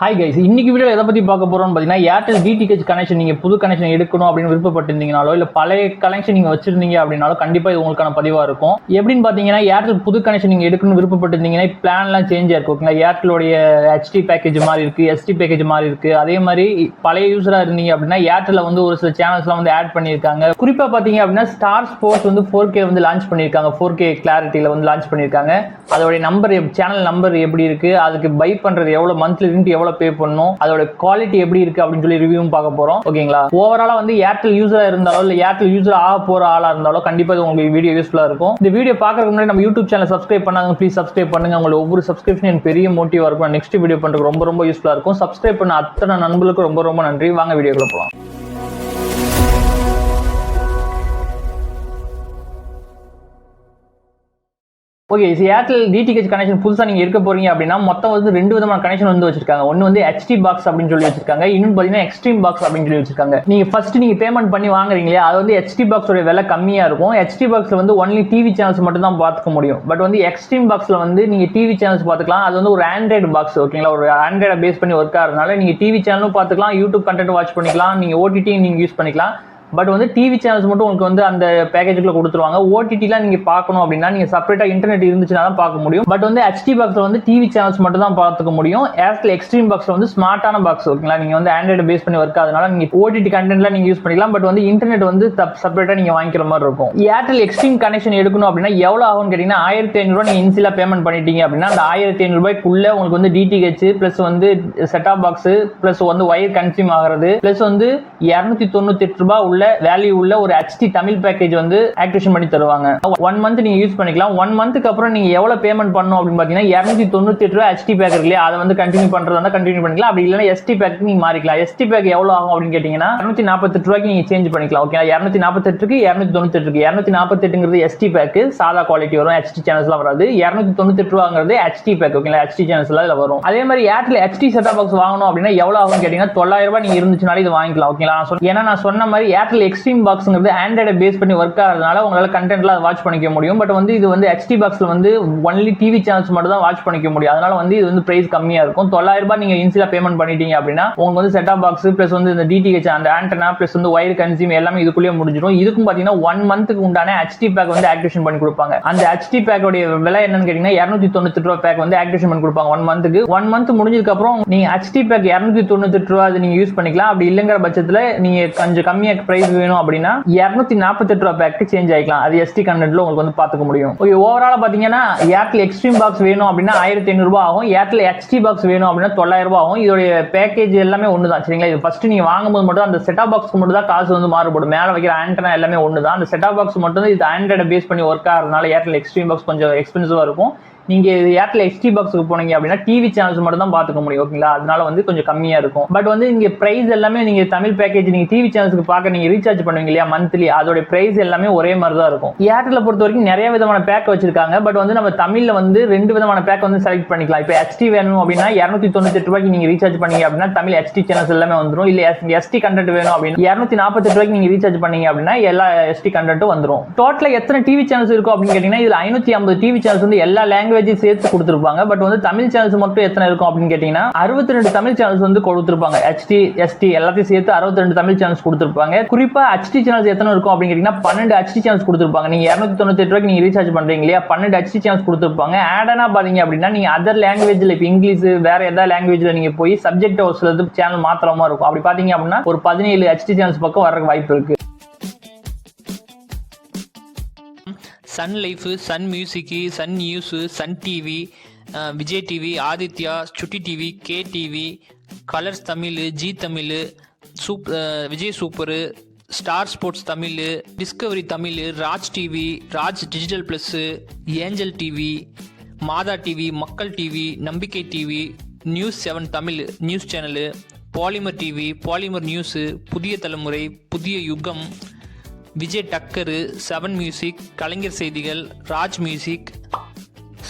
Hi guys, இன்னைக்கு video எதை பற்றி பார்க்க போகிறோம்னு பார்த்தீங்கன்னா, ஏர்டெல் டிடிஹெச் கனெக்ஷன் நீங்கள் புது கனெக்ஷன் எடுக்கணும் அப்படின்னு விருப்பப்பட்டிருந்தீங்கனாலோ இல்லை பழைய கனெக்ஷன் நீங்கள் வச்சிருந்தீங்க அப்படின்னாலும் கண்டிப்பாக இது உங்களுக்கான பதிவாக இருக்கும். எப்படின்னு பார்த்தீங்கன்னா, ஏர்டெல் புது கனெக்ஷன் நீங்கள் எடுக்கணும்னு விருப்பப்பட்டிருந்தீங்கன்னா பிளான்லாம் சேஞ்ச் ஆயிருக்கும். ஓகேங்களா, ஏர்டெலோடைய ஹெச்டி பேக்கேஜ் மாதிரி இருக்குது, எஸ்டி பேக்கேஜ் மாதிரி இருக்குது. அதே மாதிரி பழைய யூஸராக இருந்தீங்க அப்படின்னா ஏர்டெல்ல வந்து ஒரு சில சேனல்ஸ்லாம் வந்து ஆட் பண்ணியிருக்காங்க. குறிப்பாக பார்த்தீங்க அப்படின்னா ஸ்டார் ஸ்போர்ட்ஸ் வந்து 4K வந்து லான்ச் பண்ணியிருக்காங்க. 4K கிளாரிட்டியில் வந்து லான்ச் பண்ணியிருக்காங்க. அதோடைய நம்பர், சேனல் நம்பர் எப்படி இருக்குது, அதுக்கு பை பண்ணுறது எவ்வளோ, மந்த்லி ரெண்ட் எவ்வளோ பே பண்ணணும், அதோட குவாலிட்டி எப்படி இருக்கு அப்படின்னு சொல்லி ரிவ்யூ பார்க்க போறோம். ஓகேங்களா, ஓவராலா வந்து ஏர்டெல் யூசரா இருந்தாலோ இல்ல ஏர்டெல் யூசர் ஆக போற ஆளா இருந்தாலோ கண்டிப்பா இது உங்களுக்கு வீடியோ யூஸ்ஃபுல்லா இருக்கும். இந்த வீடியோ பார்க்கறதுக்கு முன்னாடி நம்ம யூடியூப் சேனல் சப்ஸ்கிரைப் பண்ணாங்க, ப்ளீஸ் சப்ஸ்கிரைப் பண்ணுங்க. உங்களோட ஒவ்வொரு சப்ஸ்கிரிப்ஷன் எனக்கு பெரிய மோட்டிவா இருக்கும். நெக்ஸ்ட் வீடியோ பண்றதுக்கு ரொம்ப ரொம்ப யூஸ்ஃபுல்லா இருக்கும். சப்ஸ்கிரைப் பண்ண அத்தனை நண்பர்களுக்கு ரொம்ப ரொம்ப நன்றி. வாங்க வீடியோக்குள்ள போலாம். ஓகே, ஏர்டெல் டிடிஹெச் கனெக்ஷன் புதுசாக நீங்கள் எடுக்க போறீங்க அப்படின்னா மொத்தம் வந்து ரெண்டு விதமான கனெக்ஷன் வந்து வச்சிருக்காங்க. ஒன்று வந்து ஹெச்டி பாக்ஸ் அப்படின்னு சொல்லி வச்சிருக்காங்க, இன்னொன்று பார்த்தீங்கன்னா எக்ஸ்ட்ரீம் பாக்ஸ் அப்படின்னு சொல்லி வச்சிருக்காங்க. நீங்கள் ஃபர்ஸ்ட் நீங்கள் பேமெண்ட் பண்ணி வாங்குறீங்களே, அது வந்து ஹெச்டி பாக்ஸோட விலை கம்மியாக இருக்கும். ஹெச்டி பாக்ஸில் வந்து ஒன்லி டிவி சேனல்ஸ் மட்டும் தான் பார்த்துக்க முடியும். பட் வந்து எக்ஸ்ட்ரீம் பாக்ஸில் வந்து நீங்கள் டிவி சேனல்ஸ் பார்த்துக்கலாம். அது வந்து ஒரு ஆண்ட்ராய்டு பாக்ஸ். ஓகேங்களா, ஒரு ஆண்ட்ராய்டை பேஸ் பண்ணி ஒர்க் ஆகிறதுனால நீங்கள் டிவி சேனலும் பார்த்துக்கலாம், யூடியூப் கண்டென்ட் வாட்ச் பண்ணிக்கலாம், நீங்கள் ஓடிடியும் நீங்கள் யூஸ் பண்ணிக்கலாம். பட் வந்து டிவி சேனல்ஸ் மட்டும் உங்களுக்கு வந்து அந்த பேக்கேஜுக்குள்ள கொடுத்துருவாங்க. ஓடிடிலாம் நீங்க பார்க்கணும் அப்படின்னா நீங்க செப்பரேட்டா இன்டர்நெட் இருந்துச்சுன்னா தான் பார்க்க முடியும். பட் வந்து ஹெச்டி பாக்ஸ்ல வந்து டிவி சேனல்ஸ் மட்டும் தான் பார்த்துக்க முடியும். ஏர்டெல் எக்ஸ்ட்ரீம் பாக்ஸ்ல வந்து ஸ்மார்ட்டான பாக்ஸ். ஓகேங்களா, நீங்க வந்து ஆண்ட்ராய்டு பேஸ் பண்ணி ஒர்க் ஆகுதுனால நீங்க ஓடிடி கண்டென்ட்லாம் நீங்க யூஸ் பண்ணிக்கலாம். பட் வந்து இன்டர்நெட் வந்து செப்பரேட்டா நீங்க வாங்கிக்கிற மாதிரி இருக்கும். ஏர்டெல் எக்ஸ்ட்ரீம் கனெக்ஷன் எடுக்கணும் அப்படின்னா எவ்வளவு ஆகும்னு கேட்டீங்கன்னா 1500 நீங்க இன்சிலா பேமெண்ட் பண்ணிட்டீங்க அப்படின்னா அந்த 1500 ரூபாய்க்குள்ள உங்களுக்கு வந்து டிடிஹெச் பிளஸ் வந்து செட்டாப் பாக்ஸ் பிளஸ் வந்து ஒயர் கன்சியூம் ஆகிறது பிளஸ் வந்து 298 ரூபாய் உள்ள வேல்யூ உள்ள ஒரு ஹெச்டி தமிழ் பேக்கேஜ் வந்து ஆக்டிவேஷன் பண்ணி தருவாங்க. 1 மந்த் நீங்க யூஸ் பண்ணிக்கலாம். 1 மந்த்க்கு அப்புறம் நீங்க எவ்வளவு பேமெண்ட் பண்ணணும் அப்படின்னு பாத்தீங்கன்னா 298 ரூபாய் ஹெச்டி பேக் இருக்கு இல்லையா, அதை வந்து கண்டினியூ பண்றதா கண்டினியூ பண்ணிக்கலாம். அப்படி இல்லைன்னா எஸ்டி பேக்கு நீங்க மாறிக்கலாம். எஸ்டி பேக் எவ்வளவு ஆகும் அப்படின்னு கேட்டீங்கன்னா 248 ரூபாய்க்கு நீங்க சேஞ்ச் பண்ணிக்கலாம். ஓகே, 248க்கு 298 248ங்கிறது எஸ்டி பேக், சாதா குவாலிட்டி வரும், ஹெச்டி சேனல்ஸ்லாம் வராது. 298 ரூபாங்கிறது ஹெச்டி பேக். ஓகேங்களா, ஹெச்டி சேனல்ஸ் எல்லாம் இதுல வரும். அதே மாதிரி ஏர்டெல் ஹெச்டி செட்டப் பாக்ஸ் வாங்கணும் அப்படின்னா எவ்வளவு ஆகும் கேட்டீங்கன்னா 900 ரூபாய் நீங்க இருந்துச்சுனாலே இது வாங்கிக்கலாம். ஓகேங்களா, ஏன்னா நான் சொன்ன மாதிரி ஏர்டெல் எக்ஸ்ட்ரீம் பாக்ஸ்ங்கிறது ஆண்ட்ராய்டை பேஸ் பண்ணி ஒர்க் ஆகிறதுனால உங்களால கண்டென்ட்லாம் வாட்ச் பண்ணிக்க முடியும். பட் வந்து இது வந்து ஹெச்டி பாக்ஸ்ல வந்து ஒன்லி டிவி சேனல்ஸ் மட்டும் தான் வாட்ச் பண்ணிக்க முடியும். அதனால வந்து இது வந்து பிரைஸ் கம்மியா இருக்கும். 900 ரூபாய் நீங்க இன்சிலா பேமெண்ட் பண்ணிட்டீங்க அப்படின்னா உங்களுக்கு வந்து செட்டாப் பாக்ஸ் பிளஸ் வந்து இந்த டிடிஹெச் அந்த ஆண்டனா பிளஸ் வந்து ஒயர் கன்சியூம் எல்லாமே இதுக்குள்ளேயே முடிஞ்சிடும். இதுக்கும் பாத்தீங்கன்னா 1 மந்த்க்கு உண்டான ஹெச்டி பேக் வந்து ஆக்டிவேஷன் பண்ணி கொடுப்பாங்க. அந்த ஹெச்டி பேக்கோட விலை என்னன்னு கேட்டீங்கன்னா 298 ரூபாய் பேக் வந்து ஆக்டிவேஷன் பண்ணி கொடுப்பாங்க 1 மந்த்க்கு. 1 மந்த் முடிஞ்சதுக்கு அப்புறம் நீங்க ஹெச்டி பேக் 298 ரூபாய் நீங்க யூஸ் பண்ணிக்கலாம். அப்படி இல்லைங்கிற பட்சத்துல நீங்க கொஞ்சம் கம்மியா பிரைஸ் வேணும் அப்படின்னா 248 ரூபாய் பேக்கு சேஞ்ச் ஆயிக்கலாம். அது எஸ்டி கண்டென்ட்ல உங்களுக்கு வந்து பாத்துக்க முடியும். ஓகே, ஓவராலா பாத்தீங்கன்னா ஏர்டெல் எக்ஸ்ட்ரீம் பாக்ஸ் வேணும் அப்படின்னா 1500 ரூபாய் ஆகும். ஏர்டெல் ஹெச்டி பாக்ஸ் வேணும் அப்படின்னா 900 ரூபாய் ஆகும். இதோட பேக்கேஜ் எல்லாமே ஒண்ணுதான். சரிங்களா, இது ஃபர்ஸ்ட் நீங்க வாங்கும்போது மட்டும் அந்த செட்டாப் பாக்ஸ்க்கு மட்டும் தான் காசு வந்து மாறுபடும். மேல வைக்கிற ஆண்டனா எல்லாமே ஒண்ணுதான். அந்த செட்டாப் பாக்ஸ் மட்டும் தான் இது ஆண்ட்ராய்டை பேஸ் பண்ணி ஒர்க் ஆகிறதுனால ஏர்டெல் எக்ஸ்ட்ரீம் பாக்ஸ் கொஞ்சம் எக்ஸ்பென்சிவா இருக்கும். நீங்க ஏர்டெல் ஹெச்டி பாக்ஸ்க்கு போனீங்க அப்படின்னா டிவி சேனல்ஸ் மட்டும் தான் பாத்துக்க முடியும். ஓகேங்களா, அதனால வந்து கொஞ்சம் கம்மியா இருக்கும். பட் வந்து இங்க பிரைஸ் எல்லாமே நீங்க தமிழ் பேக்கேஜ் நீங்க டிவி சேனல்ஸ்க்கு பார்க்க நீங்க ரீசார்ஜ் பண்ணுவீங்க இல்லையா மந்த்லி, அதோட பிரைஸ் எல்லாமே ஒரே மாதிரி தான் இருக்கும். ஏர்டெல்ல பொறுத்த வரைக்கும் நிறைய விதமான பேக் வச்சிருக்காங்க. பட் வந்து நம்ம தமிழ்ல வந்து 2 விதமான பேக் வந்து செலக்ட் பண்ணிக்கலாம். இப்போ ஹெச்டி வேணும் அப்படின்னா 298 ரூபாய்க்கு நீங்க ரீசார்ஜ் பண்ணீங்க அப்படின்னா தமிழ் ஹெச்டி சேனல்ஸ் எல்லாமே வந்துடும். இல்ல எஸ்டி கண்டென்ட் வேணும் அப்படின்னா 248 ரூபாய்க்கு நீங்க ரீசார்ஜ் பண்ணீங்க அப்படின்னா எல்லா எஸ்டி கண்டென்ட்டும் வந்துடும். டோட்டலா எத்தனை டிவி சேனல்ஸ் இருக்கும் அப்படின்னு கேட்டீங்கன்னா இதுல 550 டிவி சேனல்ஸ் வந்து எல்லா லாங்குவேஜும் சேர்த்து கொடுத்துருப்பாங்க. பட் வந்து தமிழ் சேனல்ஸ் மட்டும் எத்தனை இருக்கும் அப்படின்னு கேட்டீங்கன்னா 62 தமிழ் சேனல்ஸ் வந்து கொடுத்துருப்பாங்க. ஹெச்டி எஸ்டி எல்லாத்தையும் சேர்த்து 62 தமிழ் சேனல்ஸ் கொடுத்துருப்பாங்க. குறிப்பா ஹெச்டி சேனல்ஸ் எத்தனை இருக்கும் அப்படின்னு கேட்டீங்கன்னா 12 ஹெச்டி சேனல்ஸ் கொடுத்துருப்பாங்க. நீங்க 298 ரூபாய்க்கு நீங்க ரீசார்ஜ் பண்றீங்க இல்லையா, 12 ஹெச்டி சேனல்ஸ் கொடுத்துருப்பாங்க. ஆடனா பாத்தீங்க அப்படின்னா நீங்க அதர் லாங்குவேஜ்ல இப்ப இங்கிலீஷ் வேற ஏதாவது லாங்குவேஜ்ல நீங்க போய் சப்ஜெக்ட் ஒரு சில சேனல் மாத்திரமா இருக்கும். அப்படி பாத்தீங்க அப்படின்னா ஒரு 17 ஹெச்டி சேனல்ஸ் பக்கம் வர வாய்ப்பு இருக்கு. Sun Life, Sun Music, Sun News, Sun TV, Vijay TV, Aditya, Chutti TV, K TV, Colors Tamil, Zee Tamil, Vijay super, Star Sports Tamil, Discovery Tamil, Raj TV, Raj digital plus, Angel TV, Matha TV, Makkal TV, Nambikkai TV, news 7 Tamil news channel, Polimer TV, Polimer news, Puthiya Thalaimurai, புதிய யுகம், விஜய் டக்கரு, 7 music, கலைஞர் செய்திகள், Raj music,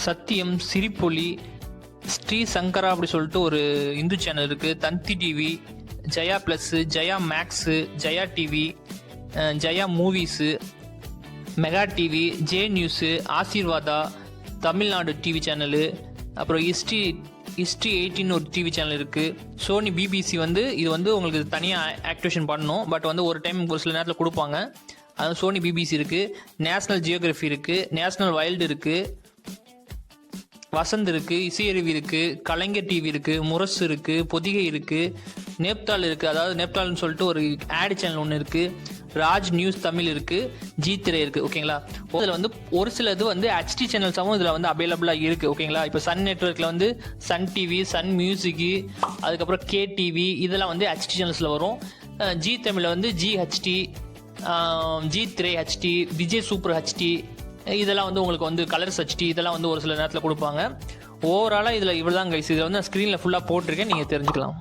சத்தியம், சிரிப்பொலி, ஸ்ரீ சங்கரா அப்படி சொல்லிட்டு ஒரு Hindu channel இருக்குது, Thanthi TV, Jaya plus, Jaya max, Jaya TV, Jaya movies, mega TV, J news, Aseervatha, Tamil Nadu TV channel, அப்புறம் ஹிஸ்ட்ரி ஹிஸ்ட்ரி 18 ஒரு டிவி சேனல் இருக்குது. சோனி பிபிசி வந்து இது வந்து உங்களுக்கு தனியாக ஆக்டிவேஷன் பண்ணணும். பட் வந்து ஒரு டைம் ஒரு சில நேரத்தில் கொடுப்பாங்க. அது சோனி பிபிசி இருக்குது. நேஷ்னல் ஜியோகிராஃபி இருக்குது. நேஷ்னல் வைல்டு இருக்குது. வசந்த் இருக்குது. இசையருவி இருக்குது. கலைஞர் டிவி இருக்குது. முரசு இருக்குது. பொதிகை இருக்குது. நேப்தால் இருக்குது. அதாவது நேப்தால்னு சொல்லிட்டு ஒரு ஆட் சேனல் ஒன்று இருக்குது. ராஜ் நியூஸ் தமிழ் இருக்குது. ஜி திரை இருக்குது. ஓகேங்களா. இதில் வந்து ஒரு சில இது வந்து ஹெச்டி சேனல்ஸாகவும் இதில் வந்து அவைலபிளாக இருக்குது. ஓகேங்களா. இப்போ சன் நெட்வொர்க்கில் வந்து சன் டிவி, சன் மியூசிக்கு, அதுக்கப்புறம் கே டிவி இதெல்லாம் வந்து ஹெச்டி சேனல்ஸில் வரும். ஜி தமிழில் வந்து ஜிஹெச்டி, ஜி திரை ஹெச்டி, விஜய் சூப்பர் ஹெச்டி, இதெல்லாம் வந்து உங்களுக்கு வந்து கலர்ஸ் ஹெச்டி இதெல்லாம் வந்து ஒரு சில நேரத்தில் கொடுப்பாங்க. ஓவராலாக இதில் இவ்வளோ தான் கைஸ். இதில் வந்து நான் ஸ்க்ரீனில் ஃபுல்லாக போட்டிருக்கேன், நீங்கள் தெரிஞ்சுக்கலாம்.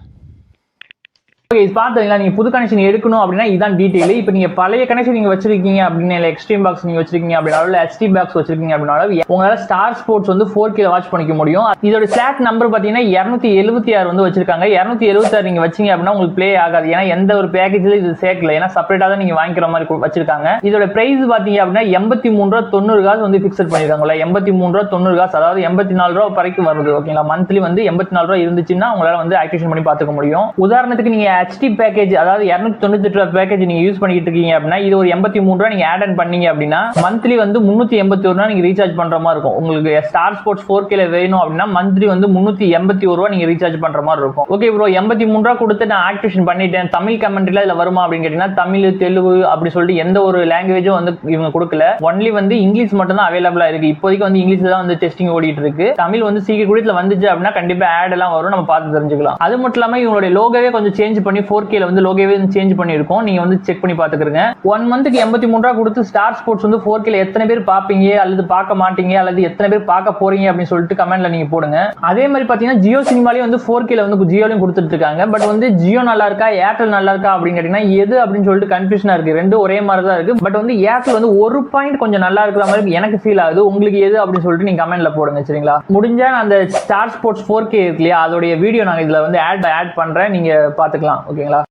ஓகே, இது பார்த்தீங்களா, நீங்கள் புது கனெக்ஷன் எடுக்கணும் அப்படின்னா இதான் டீட்டெயில். இப்போ நீங்கள் பழைய கனெக்ஷன் நீங்கள் வச்சிருக்கீங்க அப்படின்னா, இல்லை எக்ஸ்ட்ரீம் பாக்ஸ் நீங்கள் வச்சிருக்கீங்க அப்படின்னாலும், இல்லை ஹெச்டி பாக்ஸ் வச்சிருக்கீங்க அப்படின்னாலும் உங்களால் ஸ்டார் ஸ்போர்ட்ஸ் வந்து 4K வாட்ச் பண்ணிக்க முடியும். இதோட ஸ்லாட் நம்பர் பார்த்தீங்கன்னா 276 வந்து வச்சிருக்காங்க. 276 நீங்கள் வச்சிங்க அப்படின்னா உங்களுக்கு ப்ளே ஆகாது. ஏன்னா எந்த ஒரு பேக்கேஜில் இது சேர்க்கல. ஏன்னா செப்பரேட்டாக தான் நீங்கள் வாங்கிக்கிற மாதிரி வச்சிருக்காங்க. இதோட பிரைஸ் பார்த்தீங்க அப்படின்னா 83.90 காசு வந்து ஃபிக்ஸட் பண்ணியிருக்காங்களா. 83.90 காசு, அதாவது 84 ரூபா வரைக்கும் வருது. ஓகேங்களா. மந்த்லி வந்து 84 ரூபா இருந்துச்சுன்னா உங்களால் வந்து ஆக்டிவேஷன் பண்ணி பார்த்துக்க முடியும். உதாரணத்துக்கு நீங்கள் ஹெச்டி பேக்கேஜ், அதாவது 298 ரூபா பேக்கேஜ் நீங்க யூஸ் பண்ணிட்டு இருக்கீங்க அப்படின்னா இது ஒரு 83 ரூபா நீங்க ஆட் ஆன் பண்ணீங்க அப்படின்னா மந்த்லி வந்து 381 ரூபா நீங்க ரீசார்ஜ் பண்ற மாதிரி இருக்கும். உங்களுக்கு ஸ்டார் ஸ்போர்ட்ஸ் 4K வேணும் அப்படின்னா மந்த்லி வந்து 381 ரூபா நீங்க ரீசார்ஜ் பண்ற மாதிரி இருக்கும். ஓகே ப்ரோ, 83 ரூபா கொடுத்து நான் ஆக்டிவேஷன் பண்ணிட்டேன், தமிழ் கமெண்ட்ரில இதுல வருமா அப்படின்னு கேட்டீங்கன்னா தமிழ், தெலுங்கு அப்படி சொல்லிட்டு எந்த ஒரு லாங்குவேஜும் வந்து இவங்க கொடுக்கல. ஒன்லி வந்து இங்கிலீஷ் மட்டும் தான் அவைலபிளா இருக்கு. இப்போதைக்கு வந்து இங்கிலீஷ்ல தான் வந்து டெஸ்டிங் ஓடிட்டு இருக்கு. தமிழ் வந்து சீக்கிரம் கூட வந்துச்சு அப்படின்னா கண்டிப்பா ஆட் எல்லாம் வரும், நம்ம பார்த்து தெரிஞ்சுக்கலாம். அது மட்டும் இல்லாம இவங்களுடைய லோகோவே கொஞ்சம் சேஞ்ச் பண்ணி 4K வந்து லோகோவே சேஞ்ச் பண்ணிருக்கோம். நீங்க வந்து செக் பண்ணி பாத்துக்கறீங்க. 1 மந்த்க்கு 83 ரூபா கொடுத்து ஸ்டார் ஸ்போர்ட்ஸ் வந்து 4K எத்தனை பேர் பாப்பீங்க அல்லது பார்க்க மாட்டீங்க அல்லது எத்தனை பேர் பார்க்க போறீங்க அப்படின்னு சொல்லிட்டு கமெண்ட்ல நீங்க போடுங்க. அதே மாதிரி பாத்தீங்கன்னா ஜியோ சினிமாலயும் வந்து 4K வந்து ஜியோலயும் கொடுத்துட்டு இருக்காங்க. பட் வந்து ஜியோ நல்லா இருக்கா ஏர்டெல் நல்லா இருக்கா அப்படின்னு கேட்டீங்கன்னா எது அப்படின்னு சொல்லிட்டு கன்ஃபியூஷனா இருக்கு. ரெண்டும் ஒரே மாதிரி தான் இருக்கு. பட் வந்து ஏர்டெல் வந்து ஒரு பாயிண்ட் கொஞ்சம் நல்லா இருக்கிற மாதிரி எனக்கு ஃபீல் ஆகுது. உங்களுக்கு எது அப்படின்னு சொல்லிட்டு நீங்க கமெண்ட்ல போடுங்க. சரிங்களா. முடிஞ்சா அந்த ஸ்டார் ஸ்போர்ட்ஸ் 4K இருக்கு இல்லையா, அதோடைய வீடியோ நாங்க இதுல வந்து ஆட் பண்றேன், நீங்க பாத்துக்கலாம். ஓகேங்களா.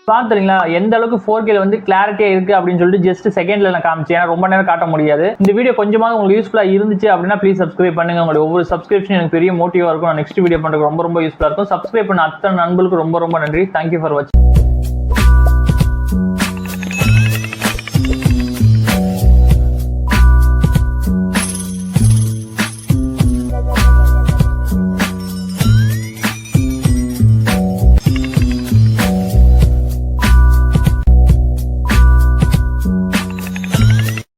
பாத்துறீங்களா எந்த அளவுக்கு 4K வந்து கிளாரிட்டியா இருக்கு அப்படின்னு சொல்லிட்டு ஜஸ்ட் செகண்ட்ல நான் காமிச்சேன். ரொம்ப நேரம் காட்ட முடியாது. இந்த வீடியோ கொஞ்சமாவது உங்களுக்கு யூஸ்ஃபுல்லா இருந்துச்சு அப்படின்னா ப்ளீஸ் சப்ஸ்கிரைப் பண்ணுங்க. உங்களுடைய ஒவ்வொரு சப்ஸ்கிரிப்ஷன் எனக்கு பெரிய மோட்டிவா இருக்கும். நான் நெக்ஸ்ட் வீடியோ பண்றதுக்கு ரொம்ப யூஸ்ஃபுல்லா இருக்கும். சப்ஸ்கிரைப் பண்ண அத்தனை நண்பர்களுக்கு ரொம்ப நன்றி. தேங்க்யூ ஃபார் வாட்சிங்.